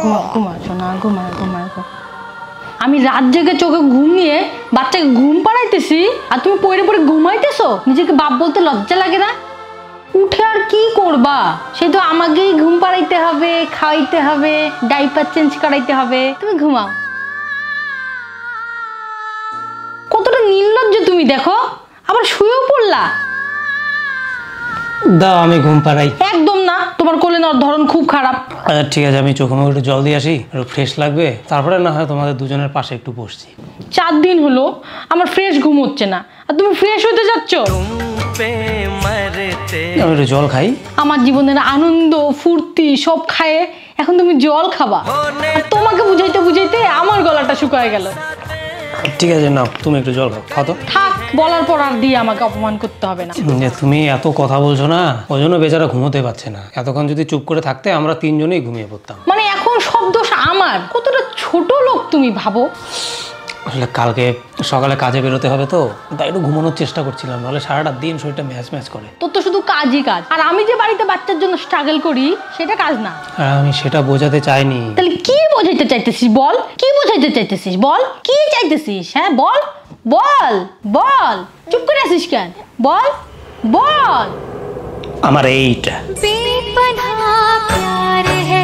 ঘুমা ঘুমা শোনা, ঘুমা ঘুমা। আমি রাত জেগে চোখে ঘুম নিয়ে বাচ্চাকে ঘুম পাড়াইতেছি আর তুমি পড়ে পড়ে ঘুমাইতেছো। নিজেকে বাপ বলতে লজ্জা লাগে না? উঠে আর কি করবা? সে তো আমাকেই ঘুম পাড়াইতে হবে, খাওয়াইতে হবে, ডাইপার চেঞ্জ করাইতে হবে। তুমি ঘুমাও। কতটা নির্লজ্জ তুমি দেখো, আবার শুয়েও পড়লা। দাও আমি ঘুম পাড়াই। একদম না, তোমার কোলে নেওয়ার ধরন খুব খারাপ। আচ্ছা ঠিক আছে, আমি চোখে মুখে একটু জল দিয়ে আসি, একটু ফ্রেশ লাগবে, তারপরে না হয় তোমাদের দুজনের পাশে একটু বসছি। 4 দিন হলো আমার ফ্রেশ ঘুম হচ্ছে না, আর তুমি ফ্রেশ হতে যাচ্ছ। আমি একটু জল খাই। আমার জীবনের আনন্দ ফুর্তি সব খায়ে এখন তুমি জল খাবা? আর তোমাকে বুঝাইতে বুঝাইতে আমার গলাটা শুকায় গেল। ঠিক আছে নাও, তুমি একটু জল খাও। খাও তো। থাক, বলার পর আর দিয়ে আমাকে অপমান করতে হবে না। তুমি এত কথা বলছো না, ওই জন্য বেচারা ঘুমোতে পারছে না। এতক্ষণ যদি চুপ করে থাকতে আমরা 3 জনেই ঘুমিয়ে পড়তাম। মানে এখন সব দোষ আমার? কতটা ছোট লোক তুমি ভাবো। আসলে কালকে সকালে কাজে বেরোতে হবে তো, তাই একটু ঘুমানোর চেষ্টা করছিলাম, নাহলে সারাটা দিন শরীরটা ম্যাচ ম্যাচ করে। তোর তো শুধু কাজই কাজ, আর আমি যে বাড়িতে বাচ্চার জন্য স্ট্রাগল করি সেটা কাজ না। আর আমি সেটা বোঝাতে চাইনি। তাহলে কি বোঝাইতে চাইতেছিস বল? কি বোঝাইতে চাইতেছিস বল? কি চাইতেছিস? হ্যাঁ বল বল বল, চুপ করে আছিস কেন? বল বল। আমার এইটা बेपनाह प्यार है